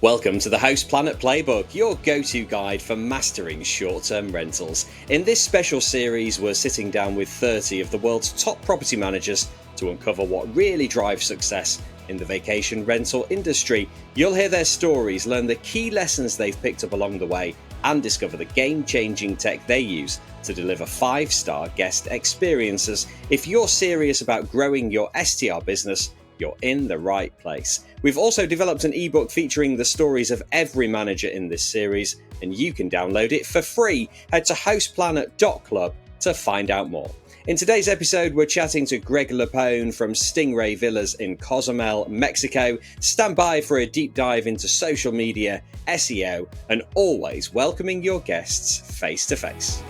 Welcome to the Host Planet Playbook, your go-to guide for mastering short-term rentals. In this special series, we're sitting down with 30 of the world's top property managers to uncover what really drives success in the vacation rental industry. You'll hear their stories, learn the key lessons they've picked up along the way, and discover the game-changing tech they use to deliver 5-star guest experiences. If you're serious about growing your STR business, you're in the right place. We've also developed an ebook featuring the stories of every manager in this series, and you can download it for free. Head to hostplanet.club to find out more. In today's episode, we're chatting to Greg Lupone from Stingray Villas in Cozumel, Mexico. Stand by for a deep dive into social media, SEO, and always welcoming your guests face to face.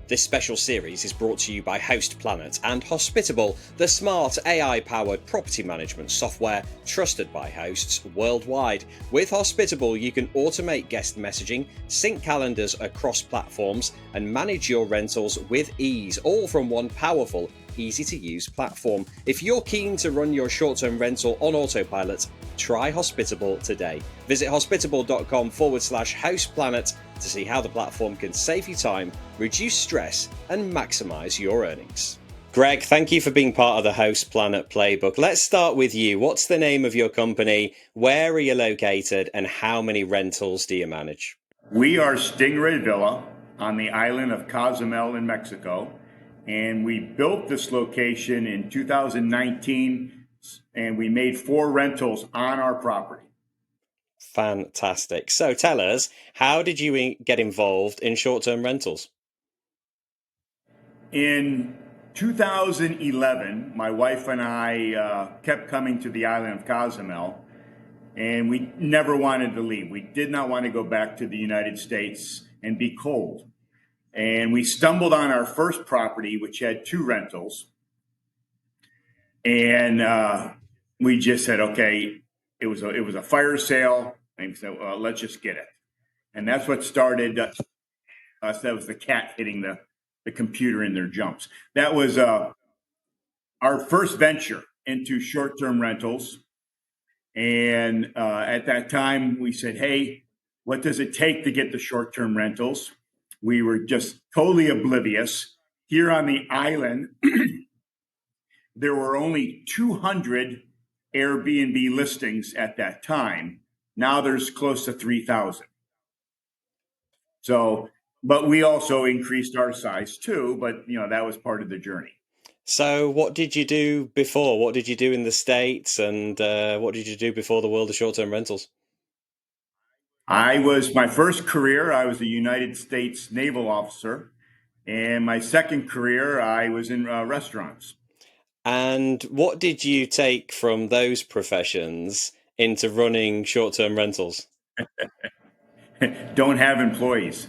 This special series is brought to you by Host Planet and Hospitable, the smart AI-powered property management software trusted by hosts worldwide. With Hospitable, you can automate guest messaging, sync calendars across platforms, and manage your rentals with ease, all from one powerful, easy-to-use platform. If you're keen to run your short-term rental on autopilot, try Hospitable today. Visit hospitable.com/hostplanet to see how the platform can save you time, reduce stress, and maximize your earnings. Greg, thank you for being part of the Host Planet Playbook. Let's start with you. What's the name of your company? Where are you located? And how many rentals do you manage? We are Stingray Villa on the island of Cozumel in Mexico. And we built this location in 2019, and we made 4 rentals on our property. Fantastic. So tell us, how did you get involved in short-term rentals? In 2011, my wife and I kept coming to the island of Cozumel, and we never wanted to leave. We did not want to go back to the United States and be cold. And we stumbled on our first property, which had 2 rentals. And we just said, okay, it was a fire sale. And we said, well, let's just get it. And that's what started us. That was the cat hitting the computer in their jumps. That was our first venture into short-term rentals. And at that time, we said, hey, what does it take to get the short-term rentals? We were just totally oblivious. Here on the island, there were only 200 Airbnb listings at that time. Now there's close to 3,000. So, but we also increased our size too, but that was part of the journey. So what did you do before? What did you do in the States, and what did you do before the world of short-term rentals? My first career, I was a United States naval officer. And my second career, I was in restaurants. And what did you take from those professions into running short-term rentals? Don't have employees.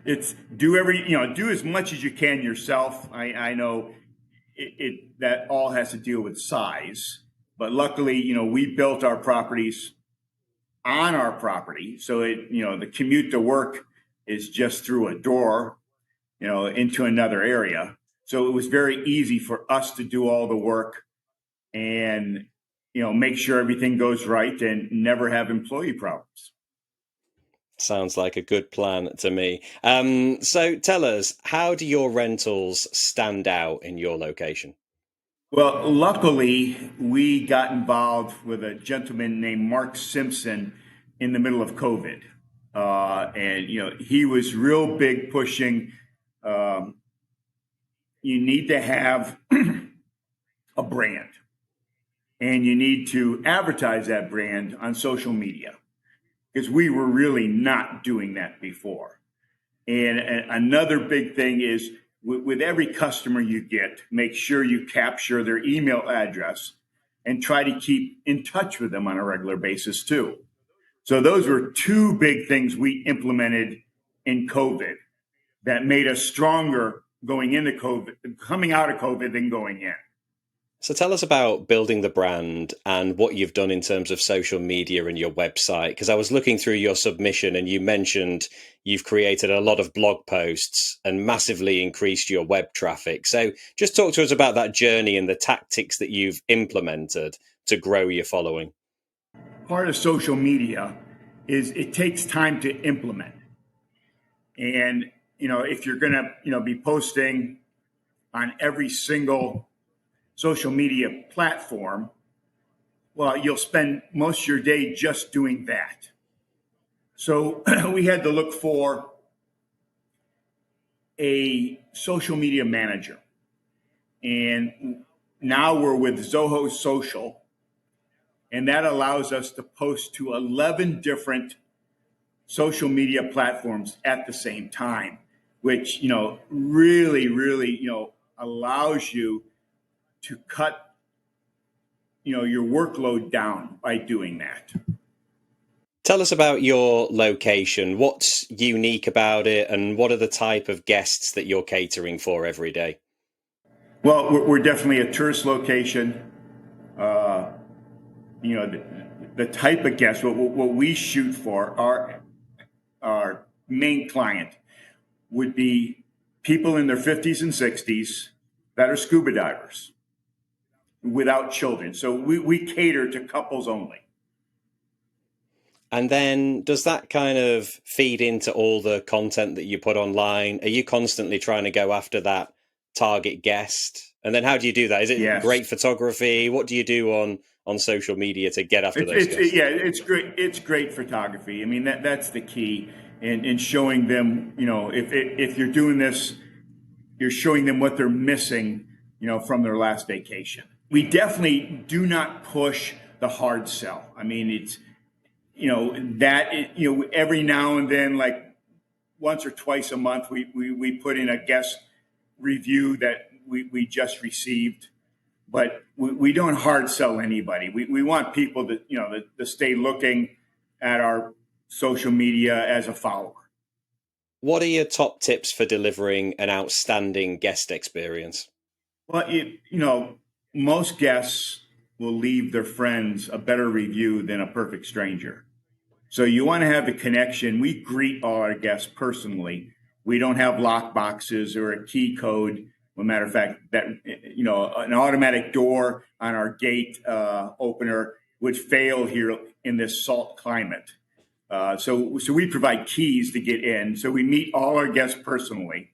It's do as much as you can yourself. I know that all has to deal with size, but luckily, we built our properties on our property. So the commute to work is just through a door, into another area. So it was very easy for us to do all the work and, make sure everything goes right and never have employee problems. Sounds like a good plan to me. So tell us, how do your rentals stand out in your location? Well, luckily, we got involved with a gentleman named Mark Simpson in the middle of COVID. And he was real big pushing, you need to have a brand. And you need to advertise that brand on social media, because we were really not doing that before. And another big thing is with every customer you get, make sure you capture their email address and try to keep in touch with them on a regular basis too. So those were 2 big things we implemented in COVID that made us stronger going into COVID, coming out of COVID than going in. So tell us about building the brand and what you've done in terms of social media and your website. Because I was looking through your submission and you mentioned you've created a lot of blog posts and massively increased your web traffic. So just talk to us about that journey and the tactics that you've implemented to grow your following. Part of social media is it takes time to implement. And, if you're going to, be posting on every single social media platform, well, you'll spend most of your day just doing that. So we had to look for a social media manager. And now we're with Zoho Social, and that allows us to post to 11 different social media platforms at the same time, which, really, really, allows you to cut, your workload down by doing that. Tell us about your location. What's unique about it, and what are the type of guests that you're catering for every day? Well, we're definitely a tourist location. Uh, the type of guests, what we shoot for, our main client would be people in their 50s and 60s that are scuba divers without children. So we cater to couples only. And then does that kind of feed into all the content that you put online? Are you constantly trying to go after that target guest? And then how do you do that? Is it Yes. great photography? What do you do on social media to get after those guests? It's great. It's great photography. I mean, that's the key. And showing them, if you're doing this, you're showing them what they're missing, from their last vacation. We definitely do not push the hard sell. I mean, it's, every now and then, like once or twice a month, we put in a guest review that we just received, but we don't hard sell anybody. We want people to stay looking at our social media as a follower. What are your top tips for delivering an outstanding guest experience? Well, most guests will leave their friends a better review than a perfect stranger. So you want to have the connection. We greet all our guests personally. We don't have lock boxes or a key code. As a matter of fact, that an automatic door on our gate opener would fail here in this salt climate. So we provide keys to get in. So we meet all our guests personally,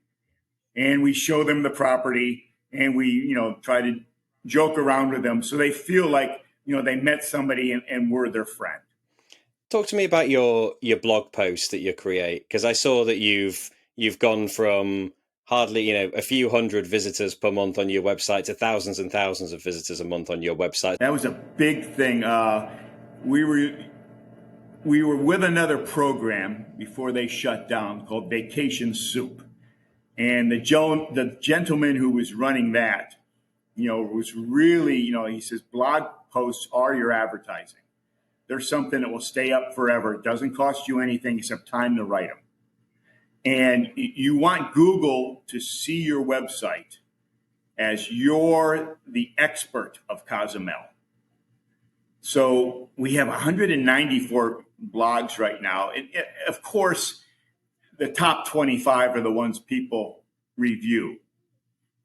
and we show them the property, and we try to joke around with them so they feel like they met somebody and we're their friend. Talk to me about your blog posts that you create, because I saw that you've gone from hardly a few hundred visitors per month on your website to thousands and thousands of visitors a month on your website. That was a big thing. We were with another program before they shut down called Vacation Soup, and the gentleman who was running that, was really, he says blog posts are your advertising. There's something that will stay up forever. It doesn't cost you anything except time to write them. And you want Google to see your website as you're the expert of Cozumel. So we have 194 blogs right now. And of course, the top 25 are the ones people review.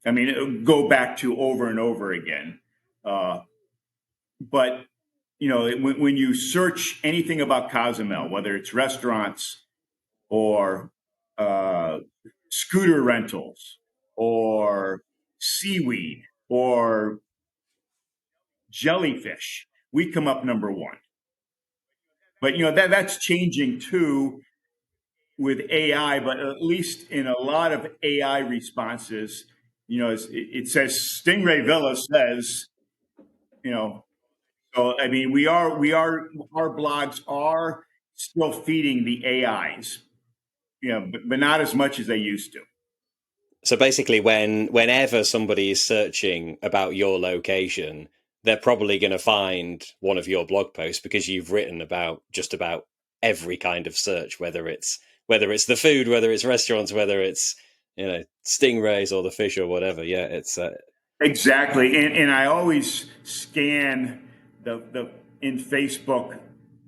I mean, it'll go back to over and over again. But when you search anything about Cozumel, whether it's restaurants or scooter rentals or seaweed or jellyfish, we come up number one. But that's changing too with AI. But at least in a lot of AI responses, it says Stingray Villa says, So I mean, our blogs are still feeding the AIs, but not as much as they used to. So basically, whenever somebody is searching about your location, they're probably going to find one of your blog posts because you've written about just about every kind of search, whether it's the food, whether it's restaurants, whether it's stingrays or the fish or whatever. Yeah, it's Exactly. And I always scan the in Facebook,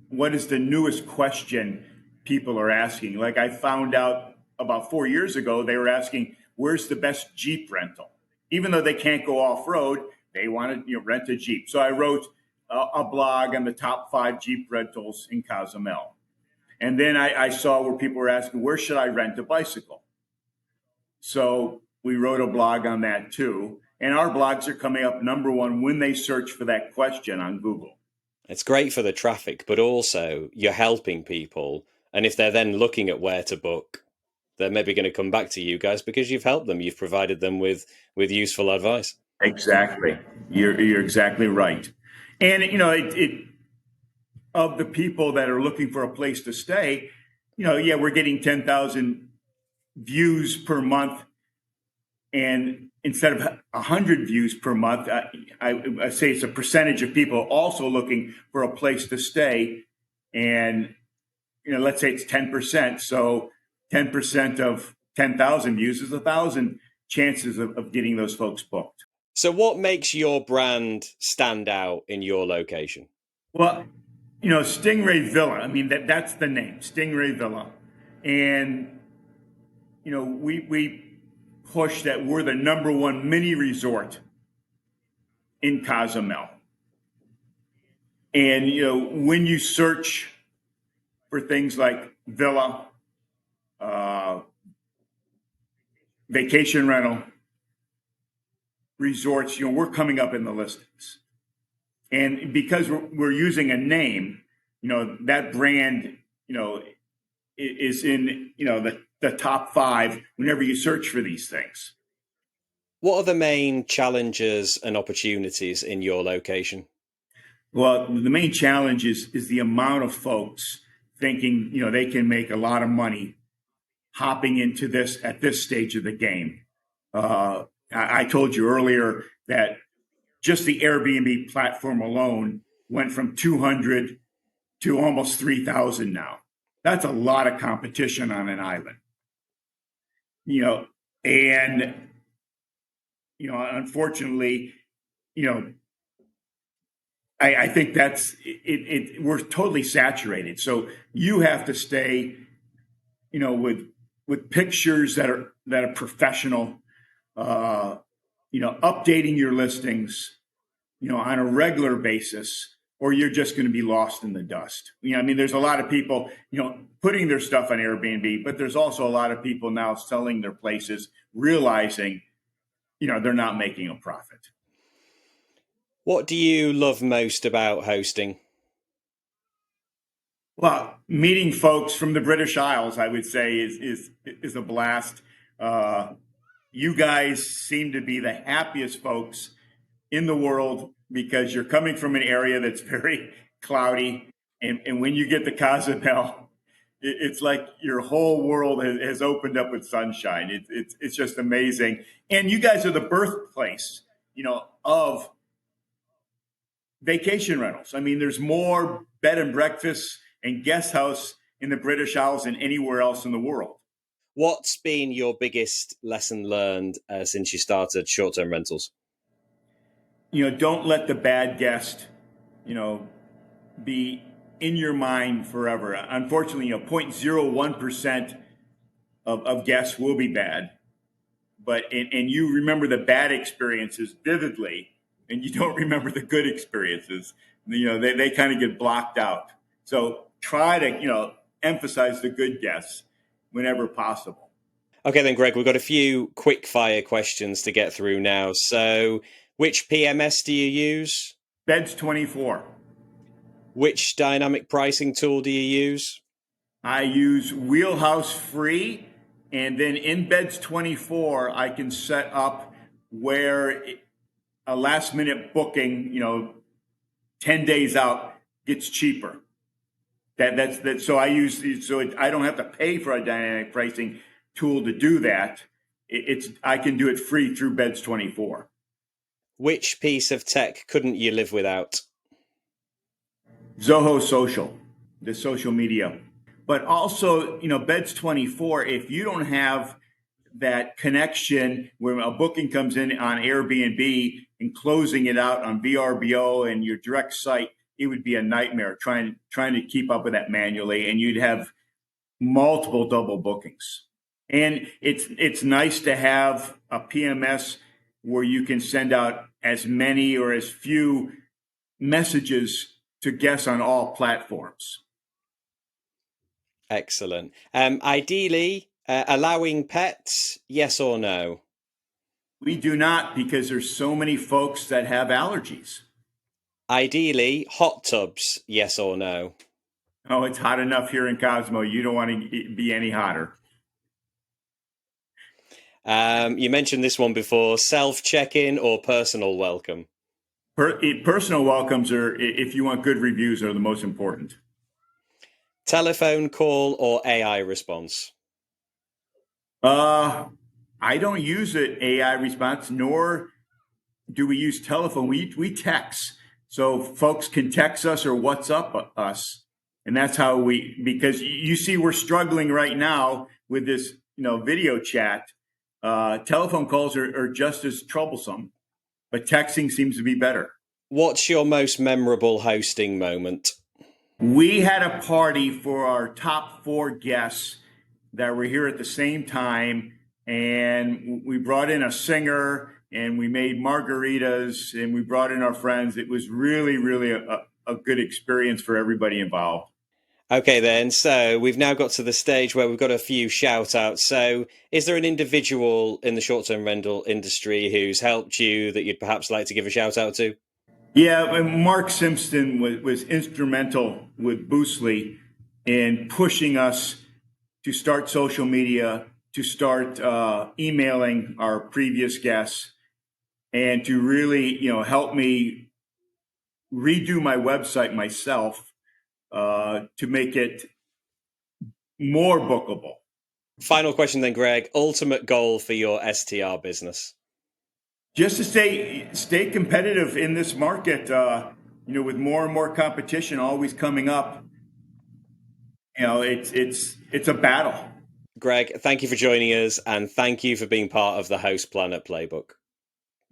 what is the newest question people are asking? Like I found out about 4 years ago, they were asking, where's the best Jeep rental? Even though they can't go off road, they want to rent a Jeep. So I wrote a blog on the top 5 Jeep rentals in Cozumel. And then I saw where people were asking, where should I rent a bicycle? So we wrote a blog on that too. And our blogs are coming up #1 when they search for that question on Google. It's great for the traffic, but also you're helping people. And if they're then looking at where to book, they're maybe going to come back to you guys because you've helped them. You've provided them with useful advice. Exactly. You're exactly right. And it of the people that are looking for a place to stay, yeah, we're getting 10,000 views per month, and instead of 100 views per month, I say it's a percentage of people also looking for a place to stay. And let's say it's 10%. So 10% of 10,000 views is 1,000 chances of getting those folks booked. So what makes your brand stand out in your location? Well, Stingray Villa. I mean, that's the name, Stingray Villa. And, we push that we're the #1 mini resort in Cozumel. And, when you search for things like villa, vacation rental, resorts, we're coming up in the listings. And because we're using a name, that brand, is in, the top 5 whenever you search for these things. What are the main challenges and opportunities in your location? Well, the main challenge is the amount of folks thinking, they can make a lot of money hopping into this at this stage of the game. I told you earlier that just the Airbnb platform alone went from 200 to almost 3,000 now. That's a lot of competition on an island. And unfortunately, I think that's it. We're totally saturated. So you have to stay, with pictures that are professional, updating your listings, on a regular basis, or you're just going to be lost in the dust. I mean, there's a lot of people, putting their stuff on Airbnb, but there's also a lot of people now selling their places, realizing, they're not making a profit. What do you love most about hosting? Well, meeting folks from the British Isles, I would say, is a blast. You guys seem to be the happiest folks in the world because you're coming from an area that's very cloudy, and when you get to Cozumel, it's like your whole world has opened up with sunshine. It's just amazing, and you guys are the birthplace, of vacation rentals. I mean, there's more bed and breakfasts and guest house in the British Isles than anywhere else in the world. What's been your biggest lesson learned since you started short-term rentals? Don't let the bad guest, be in your mind forever. Unfortunately, 0.01% of guests will be bad, and you remember the bad experiences vividly, and you don't remember the good experiences. They kind of get blocked out. So try to, emphasize the good guests whenever possible. Okay, then, Greg, we've got a few quick fire questions to get through now. So, which PMS do you use? Beds 24. Which dynamic pricing tool do you use? I use Wheelhouse Free, and then in Beds 24, I can set up where a last minute booking, 10 days out gets cheaper. That's so I don't have to pay for a dynamic pricing tool to do that. I can do it free through Beds 24. Which piece of tech couldn't you live without? Zoho Social, the social media. But also, Beds 24, if you don't have that connection when a booking comes in on Airbnb and closing it out on VRBO and your direct site, it would be a nightmare trying to keep up with that manually, and you'd have multiple double bookings. And it's nice to have a PMS where you can send out as many or as few messages to guests on all platforms. Excellent. Ideally, allowing pets, yes or no? We do not, because there's so many folks that have allergies. Ideally, hot tubs, yes or no? Oh, it's hot enough here in Cozumel. You don't want to be any hotter. You mentioned this one before, self-check-in or personal welcome? Personal welcomes are, if you want good reviews, are the most important. Telephone call or AI response? I don't use an AI response, nor do we use telephone. We text. So folks can text us or WhatsApp us. And that's how because you see we're struggling right now with this, video chat. Telephone calls are just as troublesome, but texting seems to be better. What's your most memorable hosting moment? We had a party for our top 4 guests that were here at the same time, and we brought in a singer, and we made margaritas, and we brought in our friends. It was really, really a good experience for everybody involved. Okay, then. So we've now got to the stage where we've got a few shout outs. So is there an individual in the short-term rental industry who's helped you that you'd perhaps like to give a shout out to? Yeah, Mark Simpson was instrumental with Boostly in pushing us to start social media, to start emailing our previous guests, and to really, help me redo my website myself to make it more bookable. Final question then, Greg. Ultimate goal for your STR business? Just to stay competitive in this market, with more and more competition always coming up. It's a battle. Greg, thank you for joining us, and thank you for being part of the Host Planet Playbook.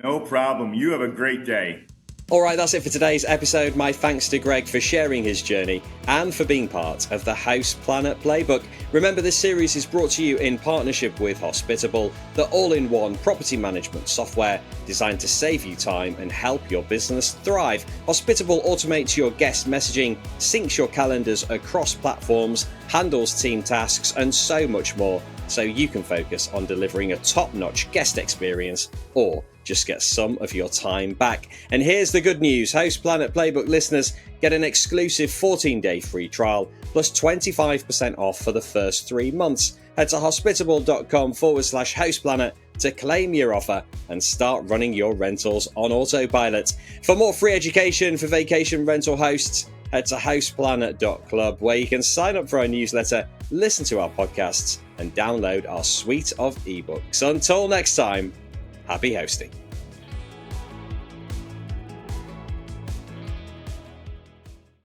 No problem. You have a great day. All right, that's it for today's episode. My thanks to Greg for sharing his journey and for being part of the Host Planet Playbook. Remember, this series is brought to you in partnership with Hospitable, the all-in-one property management software designed to save you time and help your business thrive. Hospitable automates your guest messaging, syncs your calendars across platforms, handles team tasks, and so much more, so you can focus on delivering a top-notch guest experience or just get some of your time back. And here's the good news. Host Planet Playbook listeners get an exclusive 14-day free trial plus 25% off for the first 3 months. Head to hospitable.com/hostplanet to claim your offer and start running your rentals on autopilot. For more free education for vacation rental hosts, head to hostplanet.club, where you can sign up for our newsletter, listen to our podcasts, and download our suite of ebooks. Until next time, happy hosting.